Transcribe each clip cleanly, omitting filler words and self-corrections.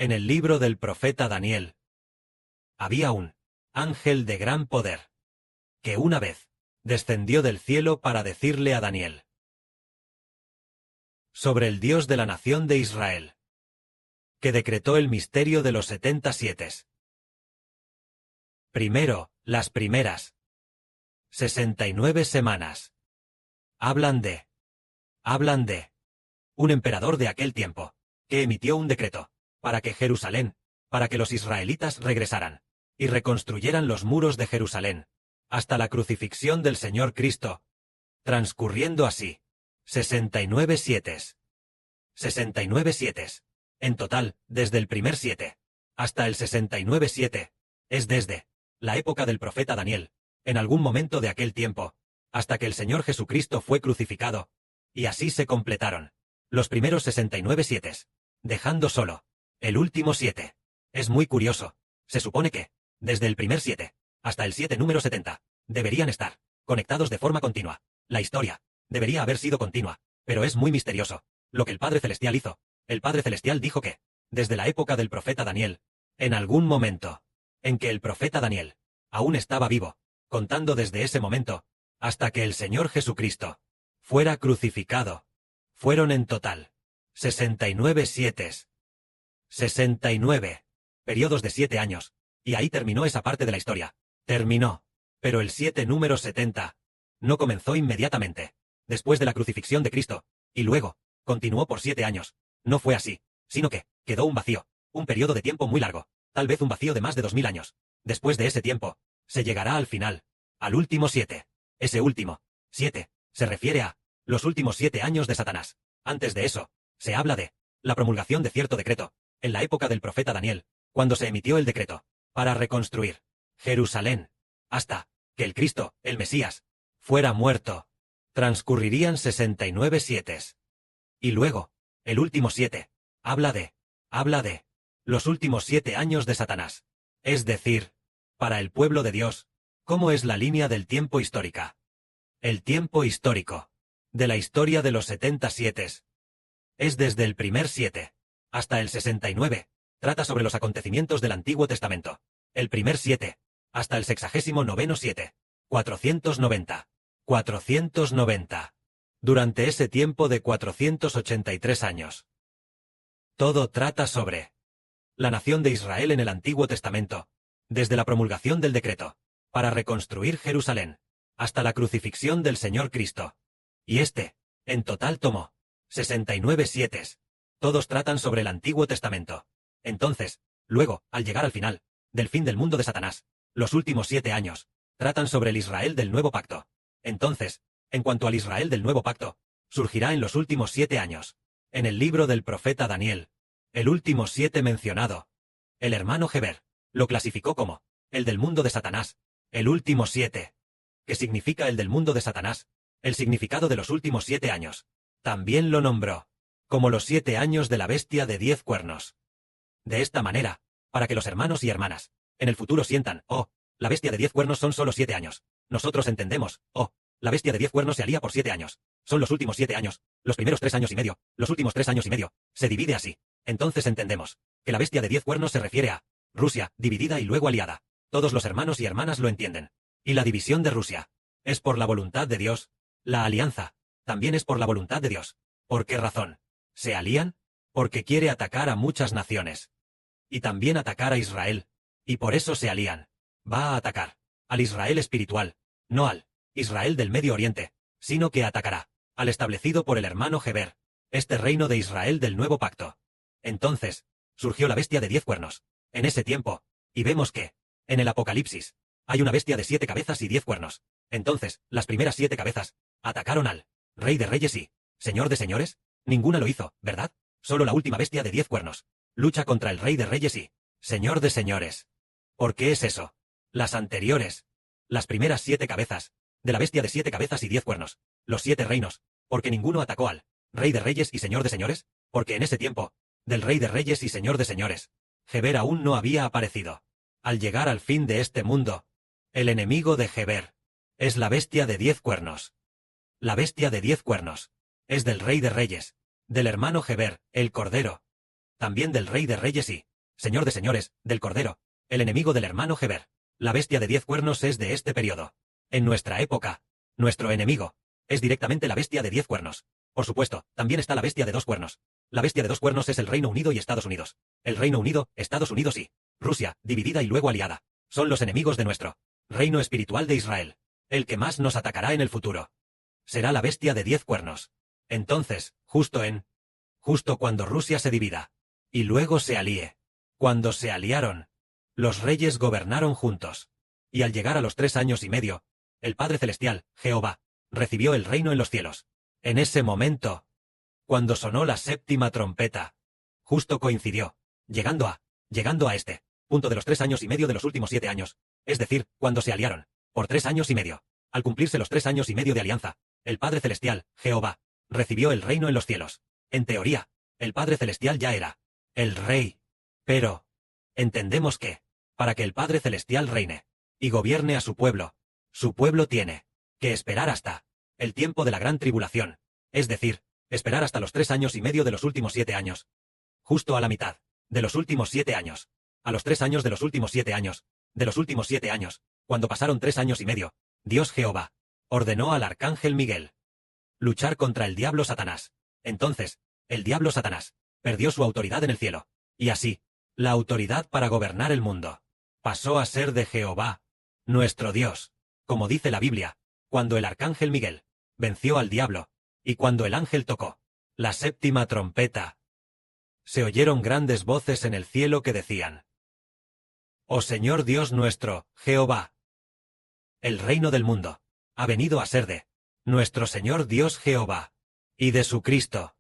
En el libro del profeta Daniel había un ángel de gran poder, que una vez descendió del cielo para decirle a Daniel sobre el Dios de la nación de Israel, que decretó el misterio de los 70 sietes. Primero, las primeras 69 semanas. Hablan de un emperador de aquel tiempo, que emitió un decreto, para que Jerusalén, para que los israelitas regresaran, y reconstruyeran los muros de Jerusalén, hasta la crucifixión del Señor Cristo, transcurriendo así 69 sietes. 69 sietes. En total, desde el primer siete hasta el 69 siete, es desde la época del profeta Daniel, en algún momento de aquel tiempo, hasta que el Señor Jesucristo fue crucificado, y así se completaron los primeros 69 sietes, dejando solo el último siete. Es muy curioso. Se supone que, desde el primer siete hasta el siete número 70, deberían estar conectados de forma continua. La historia debería haber sido continua, pero es muy misterioso lo que el Padre Celestial hizo. El Padre Celestial dijo que, desde la época del profeta Daniel, en algún momento en que el profeta Daniel aún estaba vivo, contando desde ese momento hasta que el Señor Jesucristo fuera crucificado, fueron en total 69 sietes. 69 periodos de 7 años, y ahí terminó esa parte de la historia. Terminó. Pero el 7 número 70 no comenzó inmediatamente, después de la crucifixión de Cristo, y luego continuó por 7 años. No fue así, sino que quedó un vacío, un periodo de tiempo muy largo, tal vez un vacío de más de 2000 años. Después de ese tiempo, se llegará al final, al último 7. Ese último 7 se refiere a los últimos 7 años de Satanás. Antes de eso, se habla de la promulgación de cierto decreto, en la época del profeta Daniel, cuando se emitió el decreto para reconstruir Jerusalén, hasta que el Cristo, el Mesías, fuera muerto. Transcurrirían 69 sietes. Y luego, el último 7, habla de los últimos 7 años de Satanás. Es decir, para el pueblo de Dios, ¿cómo es la línea del tiempo histórica? El tiempo histórico de la historia de los 70 sietes es desde el primer 7 hasta el 69. Trata sobre los acontecimientos del Antiguo Testamento. El primer 7 hasta el 69º 7. 490. 490. Durante ese tiempo de 483 años. Todo trata sobre la nación de Israel en el Antiguo Testamento, desde la promulgación del decreto para reconstruir Jerusalén, hasta la crucifixión del Señor Cristo. Y en total tomó 69 sietes. Todos tratan sobre el Antiguo Testamento. Entonces, luego, al llegar al final del fin del mundo de Satanás, los últimos 7 años tratan sobre el Israel del Nuevo Pacto. Entonces, en cuanto al Israel del Nuevo Pacto, surgirá en los últimos 7 años. En el libro del profeta Daniel, el último 7 mencionado, el hermano Heber lo clasificó como el del mundo de Satanás, el último 7. ¿Qué significa el del mundo de Satanás? El significado de los últimos 7 años. También lo nombró como los 7 años de la bestia de 10 cuernos. De esta manera, para que los hermanos y hermanas en el futuro sientan, la bestia de 10 cuernos son solo 7 años. Nosotros entendemos, la bestia de 10 cuernos se alía por 7 años. Son los últimos 7 años, los primeros 3 años y medio, los últimos 3 años y medio. Se divide así. Entonces entendemos que la bestia de 10 cuernos se refiere a Rusia, dividida y luego aliada. Todos los hermanos y hermanas lo entienden. Y la división de Rusia es por la voluntad de Dios. La alianza también es por la voluntad de Dios. ¿Por qué razón se alían? Porque quiere atacar a muchas naciones. Y también atacar a Israel. Y por eso se alían. Va a atacar al Israel espiritual, no al Israel del Medio Oriente, sino que atacará al establecido por el hermano Heber, este reino de Israel del Nuevo Pacto. Entonces, surgió la bestia de 10 cuernos, en ese tiempo, y vemos que, en el Apocalipsis, hay una bestia de 7 cabezas y 10 cuernos. Entonces, las primeras 7 cabezas atacaron al Rey de Reyes y Señor de Señores. Ninguna lo hizo, ¿verdad? Solo la última bestia de 10 cuernos lucha contra el Rey de Reyes y Señor de Señores. ¿Por qué es eso? Las anteriores, las primeras 7 cabezas, de la bestia de 7 cabezas y 10 cuernos, los 7 reinos, porque ninguno atacó al Rey de Reyes y Señor de Señores, porque en ese tiempo, del Rey de Reyes y Señor de Señores, Heber aún no había aparecido. Al llegar al fin de este mundo, el enemigo de Heber es la bestia de 10 cuernos. La bestia de 10 cuernos es del Rey de Reyes, del hermano Heber, el Cordero, también del Rey de Reyes y señor de señores, del Cordero, el enemigo del hermano Geber. La bestia de 10 cuernos es de este periodo. En nuestra época, nuestro enemigo es directamente la bestia de 10 cuernos. Por supuesto, también está la bestia de 2 cuernos. La bestia de 2 cuernos es el Reino Unido y Estados Unidos. El Reino Unido, Estados Unidos y Rusia, dividida y luego aliada, son los enemigos de nuestro reino espiritual de Israel. El que más nos atacará en el futuro será la bestia de 10 cuernos. Entonces, justo cuando Rusia se divida y luego se alíe, cuando se aliaron, los reyes gobernaron juntos. Y al llegar a los 3 años y medio, el Padre Celestial, Jehová, recibió el reino en los cielos. En ese momento, cuando sonó la 7ª trompeta, justo coincidió, llegando a este punto de los 3 años y medio de los últimos 7 años, es decir, cuando se aliaron, por 3 años y medio. Al cumplirse los 3 años y medio de alianza, el Padre Celestial, Jehová, recibió el reino en los cielos. En teoría, el Padre Celestial ya era el Rey. Pero entendemos que, para que el Padre Celestial reine y gobierne a su pueblo tiene que esperar hasta el tiempo de la gran tribulación, es decir, esperar hasta los 3 años y medio de los últimos 7 años. Justo a la mitad de los últimos 7 años, a los 3 años de los últimos 7 años, cuando pasaron 3 años y medio, Dios Jehová ordenó al arcángel Miguel luchar contra el diablo Satanás. Entonces, el diablo Satanás perdió su autoridad en el cielo, y así, la autoridad para gobernar el mundo pasó a ser de Jehová, nuestro Dios, como dice la Biblia, cuando el arcángel Miguel venció al diablo, y cuando el ángel tocó la 7ª trompeta, se oyeron grandes voces en el cielo que decían: Oh Señor Dios nuestro, Jehová, el reino del mundo ha venido a ser de nuestro Señor Dios Jehová, y de su Cristo.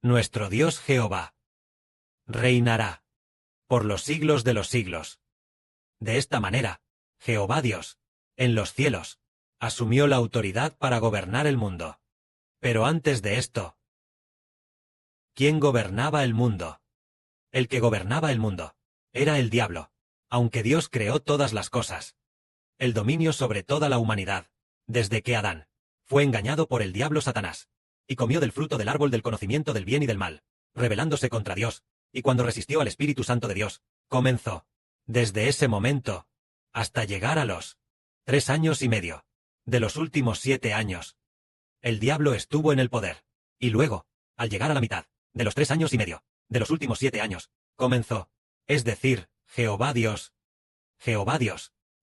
Nuestro Dios Jehová reinará por los siglos de los siglos. De esta manera, Jehová Dios, en los cielos, asumió la autoridad para gobernar el mundo. Pero antes de esto, ¿quién gobernaba el mundo? El que gobernaba el mundo era el diablo, aunque Dios creó todas las cosas. El dominio sobre toda la humanidad, desde que Adán fue engañado por el diablo Satanás, y comió del fruto del árbol del conocimiento del bien y del mal, rebelándose contra Dios, y cuando resistió al Espíritu Santo de Dios, comenzó, desde ese momento, hasta llegar a los 3 años y medio de los últimos 7 años. El diablo estuvo en el poder, y luego, al llegar a la mitad de los 3 años y medio de los últimos 7 años, comenzó, es decir, Jehová Dios,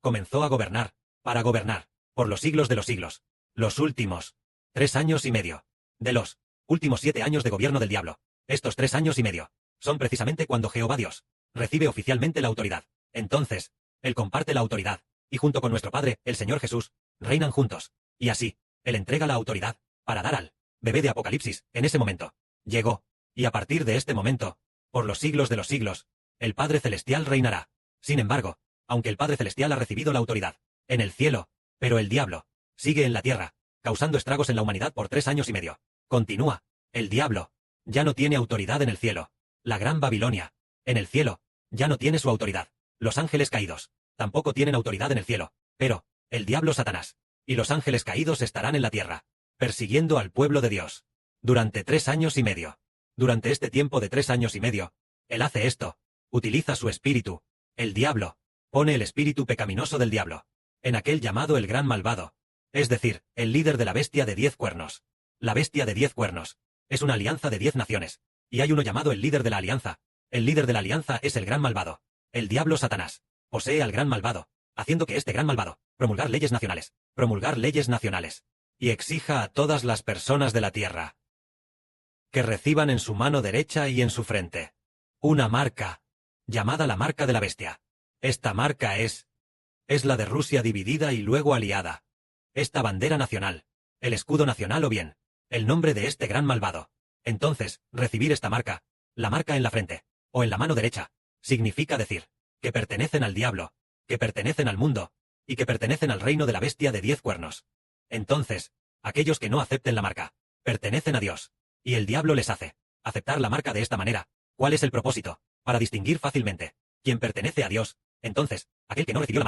comenzó a gobernar, para gobernar, por los siglos de los siglos, los últimos 3 años y medio de los últimos 7 años de gobierno del diablo. Estos 3 años y medio son precisamente cuando Jehová Dios recibe oficialmente la autoridad. Entonces, Él comparte la autoridad, y junto con nuestro Padre, el Señor Jesús, reinan juntos, y así, Él entrega la autoridad para dar al bebé de Apocalipsis. En ese momento llegó, y a partir de este momento, por los siglos de los siglos, el Padre Celestial reinará. Sin embargo, aunque el Padre Celestial ha recibido la autoridad en el cielo, pero el diablo sigue en la tierra, causando estragos en la humanidad por 3 años y medio. Continúa. El diablo ya no tiene autoridad en el cielo. La gran Babilonia, en el cielo, ya no tiene su autoridad. Los ángeles caídos tampoco tienen autoridad en el cielo, pero el diablo Satanás y los ángeles caídos estarán en la tierra, persiguiendo al pueblo de Dios durante 3 años y medio. Durante este tiempo de 3 años y medio, Él hace esto, utiliza su espíritu. El diablo pone el espíritu pecaminoso del diablo en aquel llamado el gran malvado, es decir, el líder de la bestia de 10 cuernos. La bestia de 10 cuernos es una alianza de 10 naciones, y hay uno llamado el líder de la alianza. El líder de la alianza es el gran malvado. El diablo Satanás posee al gran malvado, haciendo que este gran malvado promulgar leyes nacionales, y exija a todas las personas de la tierra que reciban en su mano derecha y en su frente una marca, llamada la marca de la bestia. Esta marca es la de Rusia dividida y luego aliada. Esta bandera nacional, el escudo nacional o bien, el nombre de este gran malvado. Entonces, recibir esta marca, la marca en la frente, o en la mano derecha, significa decir que pertenecen al diablo, que pertenecen al mundo, y que pertenecen al reino de la bestia de 10 cuernos. Entonces, aquellos que no acepten la marca, pertenecen a Dios, y el diablo les hace aceptar la marca de esta manera. ¿Cuál es el propósito? Para distinguir fácilmente quién pertenece a Dios. Entonces, aquel que no recibió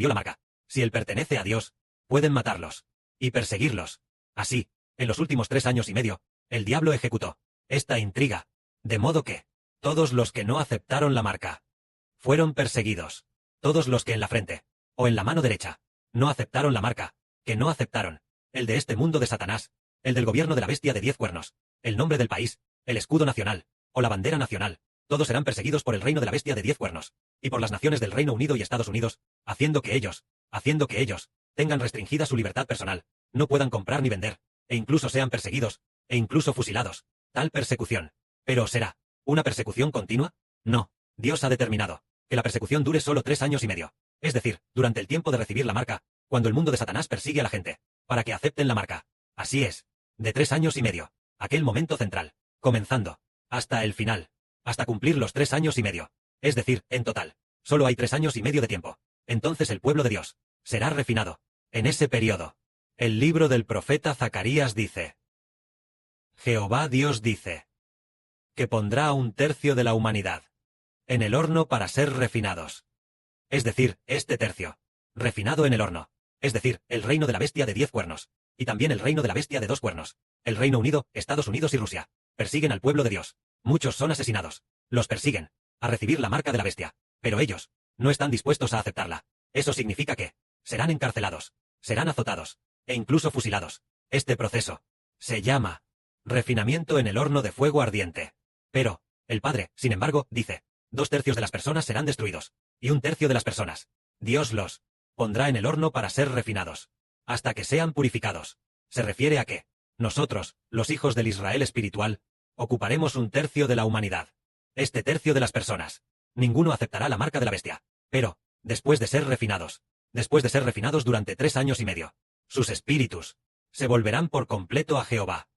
la marca, si él pertenece a Dios, pueden matarlos y perseguirlos. Así, en los últimos 3 años y medio, el diablo ejecutó esta intriga, de modo que Todos los que no aceptaron la marca fueron perseguidos. Todos los que en la frente, o en la mano derecha, no aceptaron la marca, que no aceptaron, el de este mundo de Satanás, el del gobierno de la bestia de 10 cuernos, el nombre del país, el escudo nacional, o la bandera nacional, todos serán perseguidos por el reino de la bestia de 10 cuernos, y por las naciones del Reino Unido y Estados Unidos, haciendo que ellos, tengan restringida su libertad personal, no puedan comprar ni vender, e incluso sean perseguidos, e incluso fusilados. Tal persecución. Pero ¿será una persecución continua? No. Dios ha determinado que la persecución dure solo 3 años y medio. Es decir, durante el tiempo de recibir la marca, cuando el mundo de Satanás persigue a la gente, para que acepten la marca. Así es. De 3 años y medio. Aquel momento central. Comenzando. Hasta el final. Hasta cumplir los 3 años y medio. Es decir, en total. Solo hay 3 años y medio de tiempo. Entonces el pueblo de Dios será refinado. En ese periodo. El libro del profeta Zacarías dice: Jehová Dios dice que pondrá 1/3 de la humanidad en el horno para ser refinados. Es decir, este tercio, refinado en el horno. Es decir, el reino de la bestia de 10 cuernos. Y también el reino de la bestia de 2 cuernos. El Reino Unido, Estados Unidos y Rusia. Persiguen al pueblo de Dios. Muchos son asesinados. Los persiguen a recibir la marca de la bestia. Pero ellos no están dispuestos a aceptarla. Eso significa que serán encarcelados, serán azotados, e incluso fusilados. Este proceso se llama refinamiento en el horno de fuego ardiente. Pero, el Padre, sin embargo, dice: 2/3 de las personas serán destruidos, y 1/3 de las personas, Dios los pondrá en el horno para ser refinados, hasta que sean purificados. Se refiere a que nosotros, los hijos del Israel espiritual, ocuparemos 1/3 de la humanidad. Este tercio de las personas, ninguno aceptará la marca de la bestia. Pero, después de ser refinados durante 3 años y medio, sus espíritus se volverán por completo a Jehová.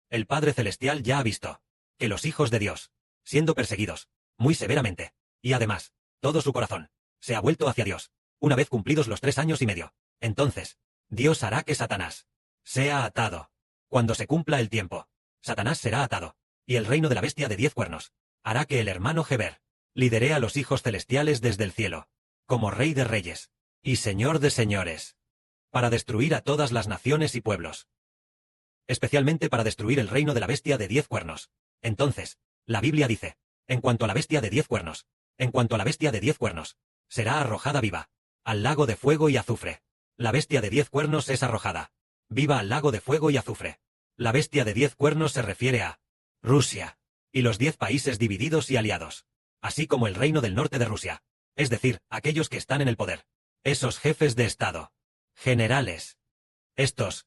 El Padre Celestial ya ha visto que los hijos de Dios, siendo perseguidos muy severamente, y además, todo su corazón se ha vuelto hacia Dios, una vez cumplidos los 3 años y medio. Entonces, Dios hará que Satanás sea atado. Cuando se cumpla el tiempo, Satanás será atado, y el reino de la bestia de 10 cuernos hará que el hermano Geber lidere a los hijos celestiales desde el cielo, como Rey de reyes y Señor de señores, para destruir a todas las naciones y pueblos, especialmente para destruir el reino de la bestia de 10 cuernos. Entonces, la Biblia dice, en cuanto a la bestia de 10 cuernos, será arrojada viva al lago de fuego y azufre. La bestia de 10 cuernos es arrojada viva al lago de fuego y azufre. La bestia de 10 cuernos se refiere a Rusia y los 10 países divididos y aliados, así como el reino del norte de Rusia, es decir, aquellos que están en el poder, esos jefes de Estado, generales, estas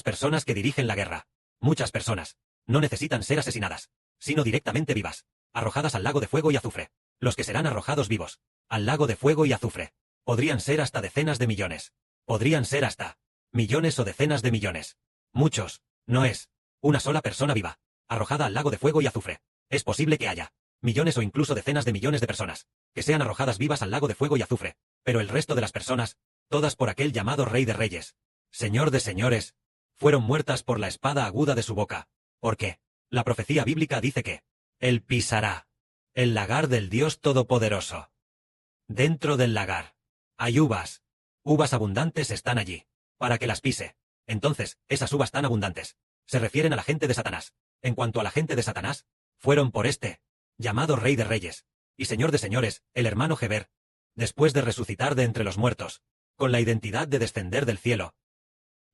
personas que dirigen la guerra. Muchas personas no necesitan ser asesinadas, sino directamente vivas, arrojadas al lago de fuego y azufre. Los que serán arrojados vivos al lago de fuego y azufre podrían ser hasta decenas de millones, podrían ser hasta millones o decenas de millones. Muchos, no es una sola persona viva arrojada al lago de fuego y azufre. Es posible que haya millones o incluso decenas de millones de personas que sean arrojadas vivas al lago de fuego y azufre, pero el resto de las personas, todas por aquel llamado Rey de reyes, Señor de señores, fueron muertas por la espada aguda de su boca, porque la profecía bíblica dice que él pisará el lagar del Dios Todopoderoso. Dentro del lagar hay uvas abundantes están allí, para que las pise. Entonces, esas uvas tan abundantes se refieren a la gente de Satanás. En cuanto a la gente de Satanás, fueron por este llamado Rey de reyes y Señor de señores, el hermano Geber, después de resucitar de entre los muertos, con la identidad de descender del cielo,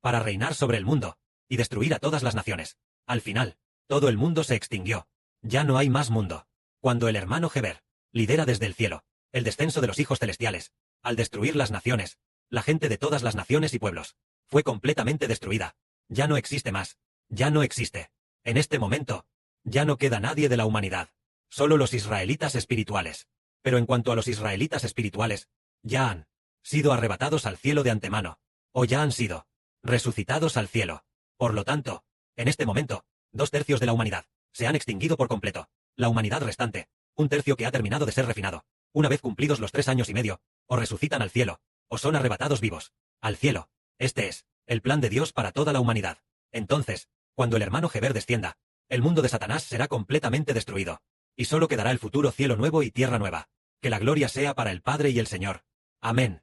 para reinar sobre el mundo y destruir a todas las naciones. Al final, todo el mundo se extinguió. Ya no hay más mundo. Cuando el hermano Geber lidera desde el cielo el descenso de los hijos celestiales, al destruir las naciones, la gente de todas las naciones y pueblos fue completamente destruida. Ya no existe más. Ya no existe. En este momento, ya no queda nadie de la humanidad. Solo los israelitas espirituales. Pero en cuanto a los israelitas espirituales, ya han sido arrebatados al cielo de antemano, o ya han sido resucitados al cielo. Por lo tanto, en este momento, 2/3 de la humanidad se han extinguido por completo. La humanidad restante, 1/3 que ha terminado de ser refinado, una vez cumplidos los 3 años y medio, o resucitan al cielo, o son arrebatados vivos al cielo. Este es el plan de Dios para toda la humanidad. Entonces, cuando el hermano Geber descienda, el mundo de Satanás será completamente destruido, y solo quedará el futuro cielo nuevo y tierra nueva. Que la gloria sea para el Padre y el Señor. Amén.